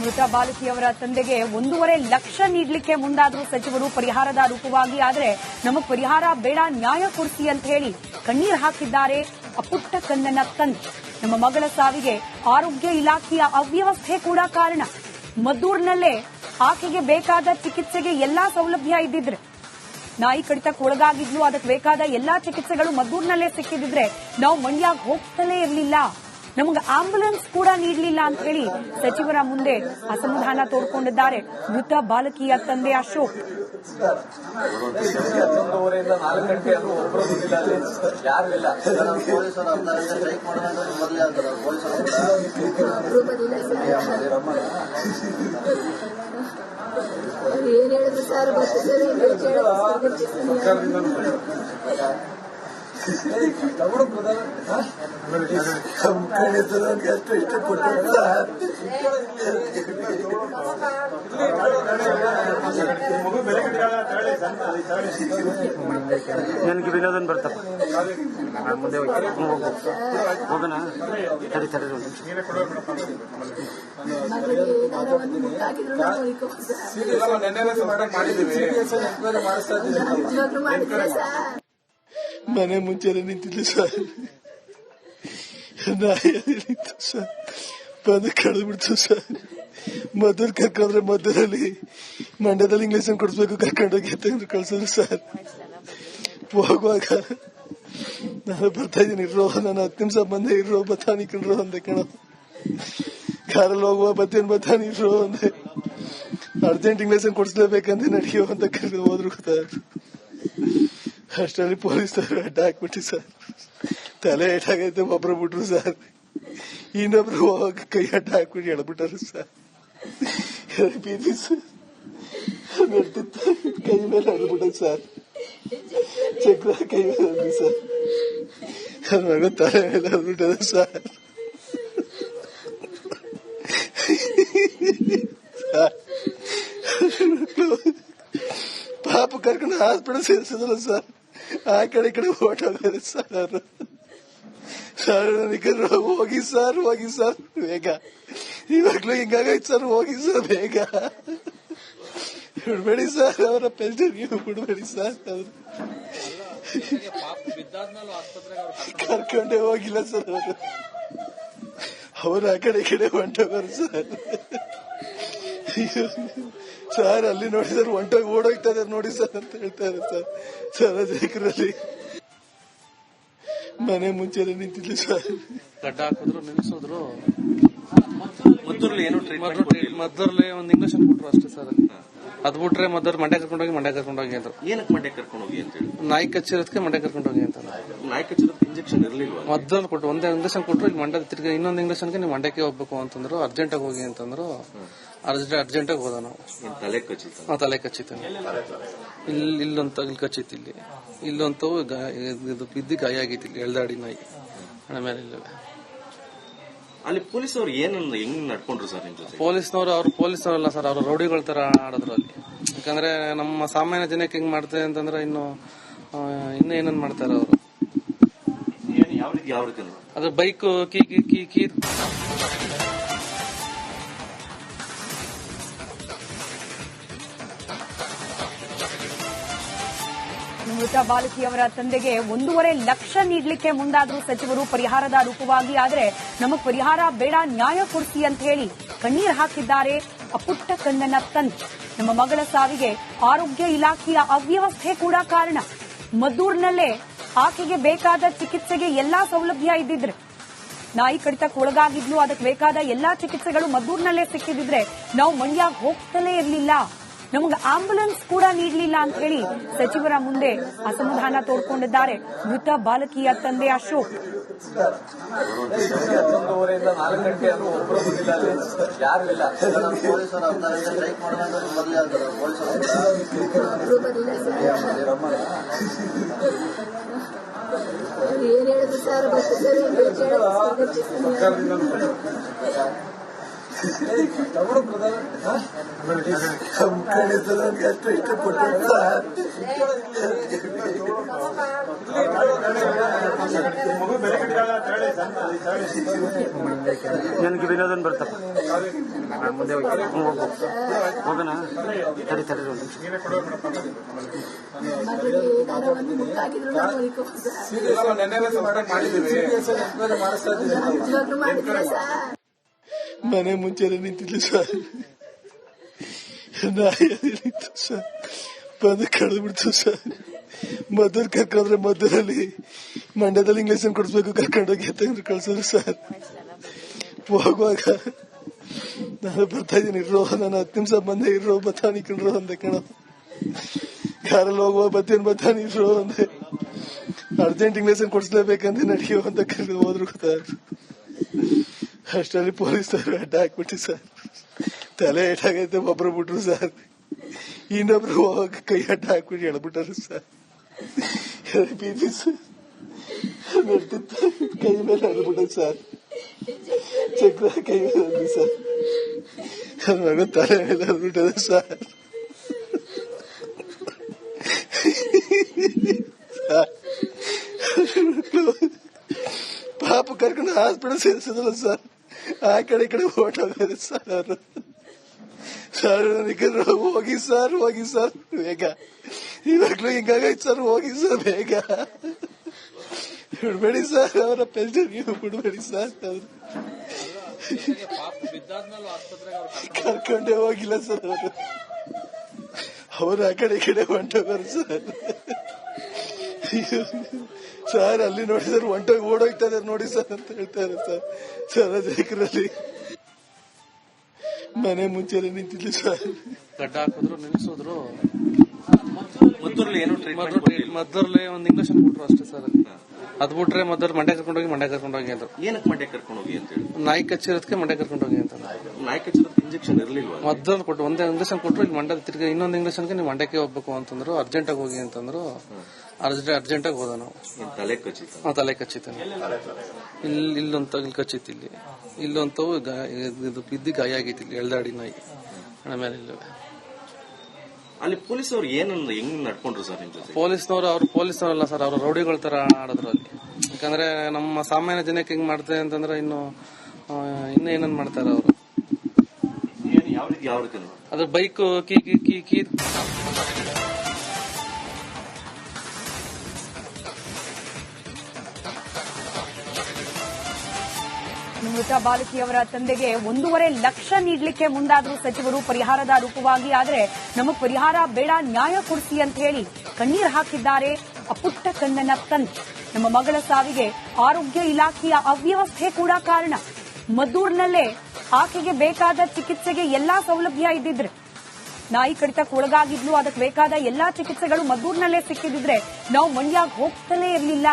ಮೃತ ಬಾಲಕಿಯವರ ತಂದೆಗೆ 1.5 ಲಕ್ಷ ನೀಡಲಿಕ್ಕೆ ಮುಂದಾದ್ರು ಸಚಿವರು ಪರಿಹಾರದ ರೂಪವಾಗಿ. ಆದರೆ ನಮಗೆ ಪರಿಹಾರ ಬೇಡ, ನ್ಯಾಯ ಕೊಡಿಸಿ ಅಂತ ಹೇಳಿ ಕಣ್ಣೀರು ಹಾಕಿದ್ದಾರೆ ಅಪುಟ್ಟ ಕಣ್ಣನ ತಂದೆ. ನಮ್ಮ ಮಗಳ ಸಾವಿಗೆ ಆರೋಗ್ಯ ಇಲಾಖೆಯ ಅವ್ಯವಸ್ಥೆ ಕೂಡ ಕಾರಣ. ಮದ್ದೂರಿನಲ್ಲೇ ಆಕೆಗೆ ಬೇಕಾದ ಚಿಕಿತ್ಸೆಗೆ ಎಲ್ಲಾ ಸೌಲಭ್ಯ ಇದ್ದಿದ್ರೆ, ನಾಯಿ ಕಡಿತಕ್ಕೆ ಒಳಗಾಗಿದ್ಲು, ಅದಕ್ಕೆ ಬೇಕಾದ ಎಲ್ಲಾ ಚಿಕಿತ್ಸೆಗಳು ಮದ್ದೂರಿನಲ್ಲೇ ಸಿಕ್ಕಿದ್ರೆ ನಾವು ಮಂಡ್ಯಕ್ಕೆ ಹೋಗ್ತಲೇ ಇರಲಿಲ್ಲ, ನಮಗೆ ಆಂಬ್ಯುಲೆನ್ಸ್ ಕೂಡ ನೀಡಲಿಲ್ಲ ಅಂತ ಹೇಳಿ ಸಚಿವರ ಮುಂದೆ ಅಸಮಾಧಾನ ತೋಡ್ಕೊಂಡಿದ್ದಾರೆ ಮೃತ ಬಾಲಕಿಯ ತಂದೆ ಅಶೋಕ್. ನನಗೆ ವಿನೋದನ್ ಬರ್ತಪ್ಪ ಮುಂದೆ ಹೋಗೋಣ. ತಡಿ ತಡಿ ಮನೆ ಮುಂಚೆ ನಿಂತಿದ್ದೆ ಸರ್, ನಾಯಲ್ಲಿ ನಿಂತು ಸರ್, ಬಂದು ಕಳೆದ್ಬಿಡ್ತು ಸರ್. ಮದ್ದೂರು ಕರ್ಕೊಂಡ್ರೆ ಮದ್ದೂರಲ್ಲಿ ಮಂಡ್ಯದಲ್ಲಿ ಇಂಗ್ಲೀಷ್ ಕೊಡಿಸ್ಬೇಕು, ಕರ್ಕೊಂಡೋಗಿ ಅಂತ ಕಳ್ಸಿದ್ರು ಸರ್. ಹೋಗುವಾಗ ನಾನು ಬರ್ತಾ ಇದ್ದೀನಿ ಇರೋ, ನಾನು 10 ನಿಮಿಷ ಬಂದೆ ಇರೋ, ಬತ್ತಾನಿ ಕಂಡ್ರು ಅಂದೆ ಕಣ. ಕಾರಲ್ಲಿ ಹೋಗುವ ಬತ್ತಾನಿ ಇರೋ ಅಂದೆ. ಅರ್ಜೆಂಟ್ ಇಂಗ್ಲೀಷ್ ಕೊಡಿಸ್ಲೇಬೇಕಂದ್ರೆ ನಡೆಯೋ ಅಂತ ಕರೆದು ಹೋದ್ರು ಸರ್. ಅಷ್ಟರಲ್ಲಿ ಪೊಲೀಸರು ಅಡ್ಡ ಹಾಕ್ಬಿಟ್ಟಿ ಸರ್. ತಲೆ ಏಟಾಗೈತೆ, ಒಬ್ರು ಬಿಟ್ರು ಸರ್, ಇನ್ನೊಬ್ರು ಹೋಗ ಕೈ ಅಡ್ಡ ಹಾಕ್ಬಿಟ್ಟು ಎಳ್ಬಿಟ್ಟಾರು ಸರ್. ಬೀದಿ ಸರ್ ನಡ್ತಿತ್ತು, ಕೈ ಮೇಲೆ ಅಡ್ಬಿಟ್ಟ ಸರ್, ಚಕ್ರ ಕೈ ಮೇಲೆ ಅಡ್ಬಿ ಸರ್. ಮಗ ತಲೆ ಮೇಲೆ ಅಡ್ಬಿಟ್ಟದ ಸರ್. ಪಾಪ ಕರ್ಕೊಂಡು ಹಾಸ್ಪಿಟಲ್ ಸೇರಿಸಿದ್ರು ಸರ್. ಆ ಕಡೆ ಈ ಕಡೆ ಓಟೋಗೋದು ಸರ್ ಅವರು. ಸರ್ ನನಗೆ ಹೋಗಿ ಸರ್, ಹೋಗಿ ಸರ್ ಬೇಗ, ಇವಾಗ್ಲೂ ಹಿಂಗಾಗೈತೆ ಸರ್, ಹೋಗಿ ಸರ್ ಬೇಗ, ಬಿಡ್ಬೇಡಿ ಸರ್, ಅವರ ಪೆನ್ಷನ್ ಬಿಡ್ಬೇಡಿ ಸರ್. ಅವರು ಕರ್ಕೊಂಡೇ ಹೋಗಿಲ್ಲ ಸರ್ ಅವರು ಆ ಕಡೆ ಈ ಕಡೆ ಹೊಂಟೋಗೋರು ಸರ್. ಸರ್ ಅಲ್ಲಿ ನೋಡಿ ಸರ್, ಹೊಂಟೋಗಿ ಓಡೋಗ್ತಾ ಇದಾರೆ ನೋಡಿ ಸರ್ ಅಂತ ಹೇಳ್ತಾ ಇದ್ದಾರೆ ಸರ್. ಸಾರ್ವಜನಿಕರಲ್ಲಿ ಮನೆ ಮುಂಚೆ ನಿಂತಿದ್ಲು ಸರ್, ಗಡ್ಡ ಹಾಕಿದ್ರು, ನಿಲ್ಸಿದ್ರು. ಮದ್ದೂರಲ್ಲಿ ಒಂದು ಇಂಜೆಕ್ಷನ್ ಕೊಟ್ರು ಅಷ್ಟೇ ಸರ್. ಅದ್ ಬಿಟ್ರೆ ಮದ್ದೂರ್ ಮಂಡ್ಯ ಕರ್ಕೊಂಡೋಗಿ ಅಂದ್ರು. ಏನಕ್ಕೆ ಮಂಡ್ಯ ಕರ್ಕೊಂಡೋಗಿ ಅಂತ ಹೇಳಿ? ನಾಯಿ ಕಚ್ಚಿರೋದಕ್ಕೆ ಮಂಡ್ಯ ಕರ್ಕೊಂಡೋಗಿ ಅಂತ. ನಾಯಿ ಕಚ್ಚಿರೋದಕ್ಕೆ ಇಂಜೆಕ್ಷನ್ ಇರಲಿಲ್ಲ ಮದ್ದೂರಲ್ಲಿ ಕೊಟ್ಟು ಒಂದೇ ಇಂಜೆಕ್ಷನ್ ಕೊಟ್ರು. ಇಲ್ಲಿ ಮಂಡ್ಯ ತಿರ್ಗಿ ಇನ್ನೊಂದು ಇಂಜೆಕ್ಷನ್ಗೆ ನೀವು ಮಂಡ್ಯಕ್ಕೆ ಹೋಗ್ಬೇಕು ಅಂತಂದ್ರು. ಅರ್ಜೆಂಟ್ ಆಗಿ ಹೋಗಿ ಅಂತಂದ್ರು. ಅರ್ಜೆಂಟ್ ಆಗಿ ಹೋದ ನಾವು. ತಲೆ ಕಚ್ಚಿತ್ತು. ಇಲ್ಲೊಂತ ಇಲ್ಲಿ ಕಚ್ಚಿತ್ತು, ಇಲ್ಲೊಂತೂ ಬಿದ್ದು ಗಾಯ ಆಗೈತಿ, ಇಲ್ಲಿ ಎಳ್ದಾಡಿ ನಾಯಿ ಆಮೇಲೆ ಇಲ್ಲ. ಅಲ್ಲಿ ಪೊಲೀಸರು ಏನನ್ನ ಹೆಂಗ್ ನಡ್ಕೊಂಡ್ರು ಸರ್ ನಿಮ್ ಜೊತೆ? ಪೊಲೀಸ್ನವರಲ್ಲ ಸರ್, ಅವರು ರೌಡಿಗಳ ತರ ಆಡಿದ್ರು ಅಲ್ಲಿ. ಯಾಕಂದ್ರೆ ನಮ್ಮ ಸಾಮಾನ್ಯ ಜನಕ್ಕೆ ಹೆಂಗ್ ಮಾಡ್ತಾರೆ ಅಂತಂದ್ರೆ ಇನ್ನು ಏನನ್ ಮಾಡ್ತಾರೆ ಅವರು. ಯಾವ ರೀತಿ ಅದ್ರ ಬೈಕ್ ಕೀ ಮೃತ ಬಾಲಕಿಯವರ ತಂದೆಗೆ 1.5 ಲಕ್ಷ ನೀಡಲಿಕ್ಕೆ ಮುಂದಾದ್ರು ಸಚಿವರು ಪರಿಹಾರದ ರೂಪವಾಗಿ. ಆದರೆ ನಮಗೆ ಪರಿಹಾರ ಬೇಡ, ನ್ಯಾಯ ಕೊಡಿಸಿ ಅಂತ ಹೇಳಿ ಕಣ್ಣೀರು ಹಾಕಿದ್ದಾರೆ ಅಪುಟ್ಟ ಕಣ್ಣನ ತಂದೆ. ನಮ್ಮ ಮಗಳ ಸಾವಿಗೆ ಆರೋಗ್ಯ ಇಲಾಖೆಯ ಅವ್ಯವಸ್ಥೆ ಕೂಡ ಕಾರಣ. ಮದ್ದೂರಿನಲ್ಲೇ ಆಕೆಗೆ ಬೇಕಾದ ಚಿಕಿತ್ಸೆಗೆ ಎಲ್ಲಾ ಸೌಲಭ್ಯ ಇದ್ದಿದ್ರೆ, ನಾಯಿ ಕಡಿತಕ್ಕೆ ಒಳಗಾಗಿದ್ಲು, ಅದಕ್ಕೆ ಬೇಕಾದ ಎಲ್ಲಾ ಚಿಕಿತ್ಸೆಗಳು ಮದ್ದೂರಿನಲ್ಲೇ ಸಿಕ್ಕಿದ್ರೆ ನಾವು ಮಂಡ್ಯಕ್ಕೆ ಹೋಗ್ತಲೇ ಇರಲಿಲ್ಲ, ನಮಗೆ ಆಂಬ್ಯುಲೆನ್ಸ್ ಕೂಡ ನೀಡಲಿಲ್ಲ ಅಂತ ಹೇಳಿ ಸಚಿವರ ಮುಂದೆ ಅಸಮಾಧಾನ ತೋಡ್ಕೊಂಡಿದ್ದಾರೆ ಮೃತ ಬಾಲಕಿಯ ತಂದೆ ಅಶೋಕ್. ನನಗೆ ಅಷ್ಟು ಇಷ್ಟಪಟ್ಟು ಸರ್ ನನಗೆ ವಿನೋದನ್ ಬರ್ತಪ್ಪ ಮುಂದೆ ಹೋಗೋಣ ತಡಿ ತಡಿ ಮನೆ ಮುಂಚೆನೆ ನಿಂತಿದ್ಲು ಸರ್ ನಾಯಿ ನಿಂತು ಸರ್ ಬಂದು ಕಳೆದು ಬಿಡ್ತು ಸರ್ ಮದ್ದೂರ್ ಕರ್ಕೊಂಡ್ರೆ ಮದ್ದೂರಲ್ಲಿ ಮಂಡ್ಯದಲ್ಲಿ ಇಂಗ್ಲಿಷ್ ಕೊಡಿಸ್ಬೇಕು ಕರ್ಕೊಂಡೋಗಿ ಅಂತ ಕಳ್ಸಿದ್ರು ಸರ್ ಹೋಗುವಾಗ ನಾನು ಬರ್ತಾ ಇದ್ದೀನಿ ಇರೋ ನಾನು 10 ನಿಮಿಷ ಬಂದೆ ಇರೋ ಬತ್ತಾನಿ ಕಣ್ರೋ ಅಂದೆ ಕಣ ಕಾರಲ್ಲಿ ಹೋಗುವ ಬತ್ತಾನಿ ಇರೋ ಅಂದೆ ಅರ್ಜೆಂಟ್ ಇಂಗ್ಲಿಷ್ ಕೊಡಿಸ್ಲೇಬೇಕಂದ್ರೆ ನಡೆಯೋ ಅಂತ ಕರೆದು ಹೋದ್ರು ಗೊತ್ತಾದ್ರು ಅಷ್ಟರಲ್ಲಿ ಪೊಲೀಸರು ಅಡ್ಡ ಹಾಕ್ಬಿಟ್ಟು ಸರ್ ತಲೆ ಏಟಾಗೈತೆ ಒಬ್ರು ಬಿಟ್ರು ಸರ್ ಇನ್ನೊಬ್ರು ಹೋಗ ಕೈ ಅಡ್ಡ ಹಾಕ್ಬಿಟ್ಟು ಎಳ್ಬಿಟ್ಟಾರು ಸರ್ ಬೀದಿ ಸರ್ ನಡ್ತಿತ್ತು ಕೈ ಮೇಲೆ ಎಳ್ಬಿಟ್ಟ ಸರ್ ಚಕ್ರ ಕೈ ಮೇಲೆ ಸರ್ ನನ್ನ ಮಗ ತಲೆ ಮೇಲೆ ಎಳ್ಬಿಟ್ಟದ ಸರ್ ಪಾಪ ಕರ್ಕೊಂಡು ಹಾಸ್ಪಿಟಲ್ ಸೇರಿಸಿದ್ರಲ್ಲ ಸರ್ ಆ ಕಡೆ ಈ ಕಡೆ ಹೊರಟೋಗಾರೆ ಸರ್ ಅವರು ಸರ್ ಹೋಗಿ ಸರ್ ಬೇಗ ಇವಾಗ್ಲೂ ಹಿಂಗಾಗೈತೆ ಸರ್ ಹೋಗಿ ಸರ್ ಬೇಗ ಬಿಡ್ಬೇಡಿ ಸರ್ ಅವರ ಪೆನ್ಷನ್ ನೀವು ಬಿಡ್ಬೇಡಿ ಸರ್ ಅವರು ಕರ್ಕೊಂಡೇ ಹೋಗಿಲ್ಲ ಸರ್ ಅವರು ಆ ಕಡೆ ಈ ಕಡೆ ಹೊಂಟೋಗಾರ ಸರ್ ಸರ್ ಅಲ್ಲಿ ನೋಡಿ ಸರ್ ಹೊಂಟೋಗಿ ಓಡೋಗ್ತಾ ಇದಾರೆ ನೋಡಿ ಸರ್ ಅಂತ ಹೇಳ್ತಾರೆ ಸರ್ ಸಾರ್ವಜನಿಕರಲ್ಲಿ ಮನೆ ಮುಂಚೆನೆ ನಿಂತಿದ್ಲು ಸರ್ ಗಡ್ಡ ಹಾಕಿದ್ರು ನಿಲ್ಸಿದ್ರು ಮದ್ದೂರಲ್ಲಿ ಒಂದು ಇಂಜೆಕ್ಷನ್ ಕೊಟ್ರು ಅಷ್ಟೇ ಸರ್ ಅದ್ ಬಿಟ್ರೆ ಮದ್ದೂರ್ ಮಂಡ್ಯ ಕರ್ಕೊಂಡೋಗಿ ಅಂತ ಏನಕ್ಕೆ ಮಂಡ್ಯ ಕರ್ಕೊಂಡೋಗಿ ಅಂತ ಹೇಳಿ ನಾಯಿ ಕಚ್ಚಿರೋದಕ್ಕೆ ಮಂಡ್ಯ ಕರ್ಕೊಂಡೋಗಿ ಅಂತ ನಾಯಿ ಕಚ್ಚಿರೋದಕ್ಕೆ ಇಂಜೆಕ್ಷನ್ ಇರಲಿಲ್ವಾ ಮದ್ದೂರಲ್ಲಿ ಕೊಟ್ಟು ಒಂದೇ ಇಂಜೆಕ್ಷನ್ ಕೊಟ್ರು ಇಲ್ಲಿ ಮಂಡ್ಯದ ತಿರ್ಗಿ ಇನ್ನೊಂದು ಇಂಜೆಕ್ಷನ್ಗೆ ನೀವು ಮಂಡ್ಯಕ್ಕೆ ಹೋಗ್ಬೇಕು ಅಂತಂದ್ರು ಅರ್ಜೆಂಟ್ ಆಗಿ ಹೋಗಿ ಅಂತಂದ್ರು ಅರ್ಜೆಂಟ್ ಆಗಿ ಹೋದ ನಾವು ತಲೆ ಕಚ್ಚಿತ್ತು ತಲೆ ಕಚ್ಚಿತ್ತು ಇಲ್ಲೊಂತ ಇಲ್ಲಿ ಕಚ್ಚಿತ್ತು ಇಲ್ಲೊಂತವು ಇದು ಬಿದ್ದು ಗಾಯ ಆಗೈತಿ ಇಲ್ಲಿ ಎಳ್ದಾಡಿ ನಾಯಿ ಆಮೇಲೆ ಇಲ್ಲ ಅಲ್ಲಿ ಪೊಲೀಸರು ಏನನ್ನ ಹೆಂಗ್ ನಡ್ಕೊಂಡ್ರು ಸರ್ ನಿಮ್ ಜೊತೆ ಪೊಲೀಸ್ನವರಲ್ಲ ಸರ್ ಅವ್ರ ರೌಡಿಗಳ ತರ ಆಡಿದ್ರು ಅಲ್ಲಿ ಯಾಕಂದ್ರೆ ನಮ್ಮ ಸಾಮಾನ್ಯ ಜನಕ್ಕೆ ಹೆಂಗ್ ಮಾಡ್ತಾರೆ ಅಂತಂದ್ರೆ ಇನ್ನು ಏನೇನ್ ಮಾಡ್ತಾರೆ ಅವರು ಯಾವ ಅದ್ರ ಬೈಕ್ ಕೀ ಮೃತ ಬಾಲಕಿಯವರ ತಂದೆಗೆ 1.5 ಲಕ್ಷ ನೀಡಲಿಕ್ಕೆ ಮುಂದಾದ್ರು ಸಚಿವರು ಪರಿಹಾರದ ರೂಪವಾಗಿ. ಆದರೆ ನಮಗ್ ಪರಿಹಾರ ಬೇಡ, ನ್ಯಾಯ ಕೊಡಿಸಿ ಅಂತ ಹೇಳಿ ಕಣ್ಣೀರು ಹಾಕಿದ್ದಾರೆ ಆ ಪುಟ್ಟ ಕಣ್ಣನ ತಂದೆ. ನಮ್ಮ ಮಗಳ ಸಾವಿಗೆ ಆರೋಗ್ಯ ಇಲಾಖೆಯ ಅವ್ಯವಸ್ಥೆ ಕೂಡ ಕಾರಣ. ಮದ್ದೂರಿನಲ್ಲೇ ಆಕೆಗೆ ಬೇಕಾದ ಚಿಕಿತ್ಸೆಗೆ ಎಲ್ಲಾ ಸೌಲಭ್ಯ ಇದ್ದಿದ್ರೆ, ನಾಯಿ ಕಡಿತಕ್ಕೆ ಒಳಗಾಗಿದ್ಲು, ಅದಕ್ಕೆ ಬೇಕಾದ ಎಲ್ಲಾ ಚಿಕಿತ್ಸೆಗಳು ಮದ್ದೂರಿನಲ್ಲೇ ಸಿಕ್ಕಿದ್ರೆ ನಾವು ಮಂಡ್ಯಕ್ಕೆ ಹೋಗ್ತಲೇ ಇರಲಿಲ್ಲ,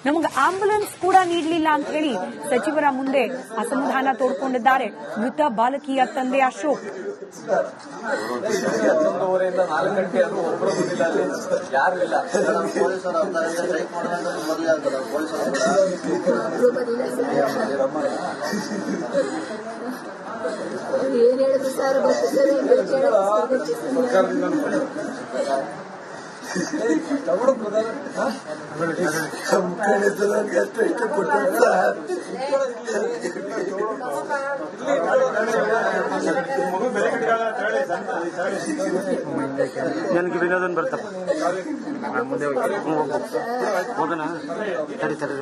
ನಮಗೆ ಆಂಬ್ಯುಲೆನ್ಸ್ ಕೂಡ ನೀಡಲಿಲ್ಲ ಅಂತ ಹೇಳಿ ಸಚಿವರ ಮುಂದೆ ಅಸಮಾಧಾನ ತೋಡ್ಕೊಂಡಿದ್ದಾರೆ ಮೃತ ಬಾಲಕಿಯ ತಂದೆ ಅಶೋಕ್. ಏನ್ ಹೇಳಿದ್ರು ಸರ್ ನನಗೆ ಅಷ್ಟು ಇಷ್ಟಪಟ್ಟು ಸರ್ ನನಗೆ ವಿನೋದನ್ ಬರ್ತಪ್ಪ ಮುಂದೆ ಹೋಗೋಣ ತಡಿ ತಡಿ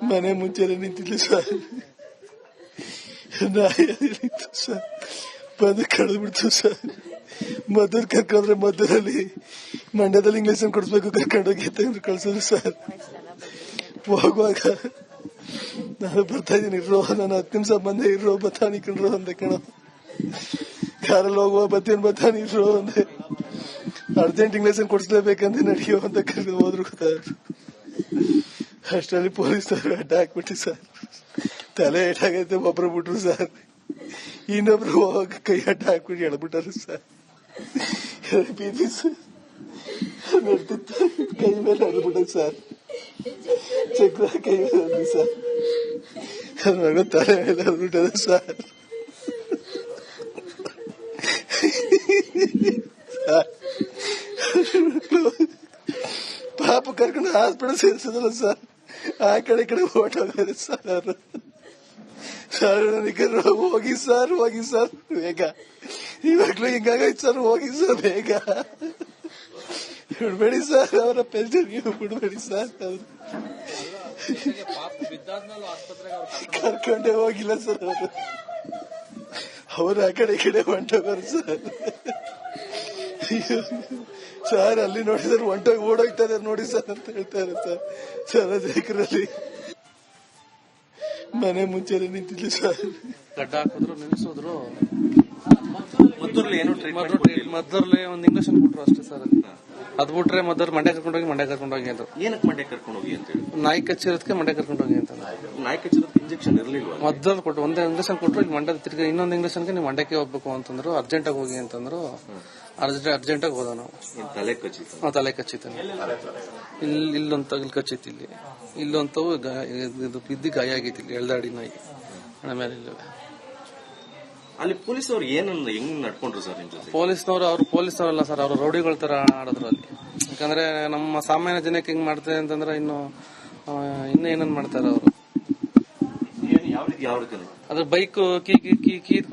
ಮನೆ ಮುಂಚೆನೆ ನಿಂತಿದ್ಲು ಸರ್ ನಾಯಿ ನಿಂತು ಸರ್ ಬಂದು ಕಳೆದು ಬಿಡ್ತು ಸರ್ ಮದ್ದೂರ್ ಕರ್ಕೊಂಡ್ರೆ ಮದ್ದೂರಲ್ಲಿ ಮಂಡ್ಯದಲ್ಲಿ ಇಂಗ್ಲಿಷ್ ಕೊಡಿಸ್ಬೇಕು ಕರ್ಕೊಂಡೋಗಿ ಅಂತ ಕಳ್ಸಿದ್ರು ಸರ್ ಹೋಗುವಾಗ ನಾನು ಬರ್ತಾ ಇದ್ದೀನಿ ಇರೋ ನಾನು 10 ನಿಮಿಷ ಬಂದೆ ಇರೋ ಬತ್ತಾನಿ ಕಣ್ರೋ ಅಂದೆ ಕಣ ಕಾರಲ್ಲಿ ಹೋಗುವ ಬತ್ತಾನಿ ಇರೋ ಅಂದೆ ಅರ್ಜೆಂಟ್ ಇಂಗ್ಲಿಷ್ ಕೊಡಿಸ್ಲೇಬೇಕಂದ್ರೆ ನಡೆಯೋ ಅಂತ ಕರೆದು ಹೋದ್ರು ಗೊತ್ತಾದ್ರು ಅಷ್ಟರಲ್ಲಿ ಪೊಲೀಸರು ಅಡ್ಡ ಹಾಕ್ಬಿಟ್ಟು ಸರ್ ತಲೆ ಏಟಾಗೈತೆ ಒಬ್ರು ಬಿಟ್ರು ಸರ್ ಇನ್ನೊಬ್ರು ಹೋಗ ಕೈ ಅಡ್ಡ ಹಾಕ್ಬಿಟ್ಟು ಎಳ್ಬಿಟ್ಟಾರು ಸರ್ ಬೀದಿ ಸರ್ ನಡ್ತಿತ್ತು, ಕೈ ಮೇಲೆ ಹರಿಬಿಟ್ಟ ಸರ್, ಚಕ್ರ ಕೈ ಮೇಲೆ ಹರಿದು ಸರ್, ನನ್ನ ಮಗ ತಲೆ ಮೇಲೆ ಹರಿಬಿಟ್ಟದ ಸರ್. ಪಾಪ ಕರ್ಕೊಂಡು ಹಾಸ್ಪಿಟಲ್ ಸೇರಿಸಿದ್ರು ಸರ್. ಆ ಕಡೆ ಓಟೋಗಾರೆ ಸರ್ ಅವರು. ಸರ್ ನನಗೆ ಹೋಗಿ ಸರ್, ಹೋಗಿ ಸರ್ ಬೇಗ, ಇವಾಗ್ಲೂ ಹಿಂಗಾಗೈತೆ ಸರ್, ಹೋಗಿ ಸರ್ ಬೇಗ, ಬಿಡ್ಬೇಡಿ ಸರ್, ಅವರ ಪೆನ್ಷನ್ಗೆ ಬಿಡ್ಬೇಡಿ ಸರ್. ಕರ್ಕೊಂಡೇ ಹೋಗಿಲ್ಲ ಸರ್ ಅವರು ಆ ಕಡೆ ಹೊಂಟೋಗಾರ ಸರ್. ಸರ್ ಅಲ್ಲಿ ನೋಡಿದ್ರೆ ಹೊಂಟೋಗಿ ಓಡೋಗ್ತಾರೆ ನೋಡಿ ಸರ್ ಅಂತ ಹೇಳ್ತಾರೆ ಸರ್. ಚಂದ್ರಶೇಖರಲ್ಲಿ ಮನೆ ಮುಂಚೆ ನಿಂತಿದ್ಲಿ ಸರ್. ಗಡ್ಡ ಹಾಕಿದ್ರು, ನಿಲ್ಸಿದ್ರು, ಮೊದಲೇ ಒಂದು ಇಂಜೆಕ್ಷನ್ ಕೊಟ್ರು ಅಷ್ಟೇ ಸರ್. ಅದ್ ಬಿಟ್ರೆ ಮೊದಲು ಮಂಡ್ಯ ಕರ್ಕೊಂಡೋಗಿ ಅಂದ್ರು. ಏನಕ್ಕೆ ಮಂಡ್ಯ ಕರ್ಕೊಂಡು ಹೋಗಿ ಅಂತ ಹೇಳಿ? ನಾಯಿ ಕಚ್ಚಿರೋದಕ್ಕೆ ಮಂಡ್ಯ ಕರ್ಕೊಂಡೋಗಿ ಅಂತ. ನಾಯಿ ಕಚ್ಚಿರೋದಕ್ಕೆ ಇಂಜೆಕ್ಷನ್ ಇರಲಿಲ್ಲ. ಮೊದಲು ಕೊಟ್ಟು ಒಂದೇ ಇಂಜೆಕ್ಷನ್ ಕೊಟ್ಟರು, ಈಗ ಮಂಡ್ಯದ ತಿರ್ಗಿ ಇನ್ನೊಂದು ಇಂಜೆಕ್ಷನ್ಗೆ ನೀವು ಮಂಡ್ಯಕ್ಕೆ ಹೋಗ್ಬೇಕು ಅಂತಂದ್ರು. ಅರ್ಜೆಂಟ್ ಆಗಿ ಹೋಗಿ ಅಂತಂದ್ರು. ಅರ್ಜೆಂಟ್ ಆಗಿ ಹೋದ ನಾವು. ತಲೆ ಕಚ್ಚಿತ್ತು? ತಲೆ ಕಚ್ಚಿತ್ತು. ಇಲ್ಲೊಂದು ತಗಲ್ ಕಚ್ಚಿತ್ತು, ಇಲ್ಲೊಂತವು ಬಿದ್ದು ಗಾಯ ಆಗೈತಿ, ಇಲ್ಲಿ ಎಳ್ದಾಡಿ ನಾಯಿ ಆಮೇಲೆ ಇಲ್ಲ. ಅಲ್ಲಿ ಪೊಲೀಸವ್ರು ಹೆಂಗ್ ನಡ್ಕೊಂಡ್ರು ಸರ್ ನಿಮ್ ಜೊತೆ? ಪೊಲೀಸ್ನವರಲ್ಲ ಸರ್, ಅವರು ರೌಡಿಗಳ ತರ ಆಡಿದ್ರು ಅಲ್ಲಿ. ಯಾಕಂದ್ರೆ ನಮ್ಮ ಸಾಮಾನ್ಯ ಜನಕ್ಕೆ ಹಿಂಗ್ ಮಾಡ್ತಾರೆ ಅಂತಂದ್ರೆ ಇನ್ನು ಏನೇನ್ ಮಾಡ್ತಾರೆ ಅವರು. ಯಾವ ರೀತಿ? ಅದ್ರ ಬೈಕ್ ಕೀ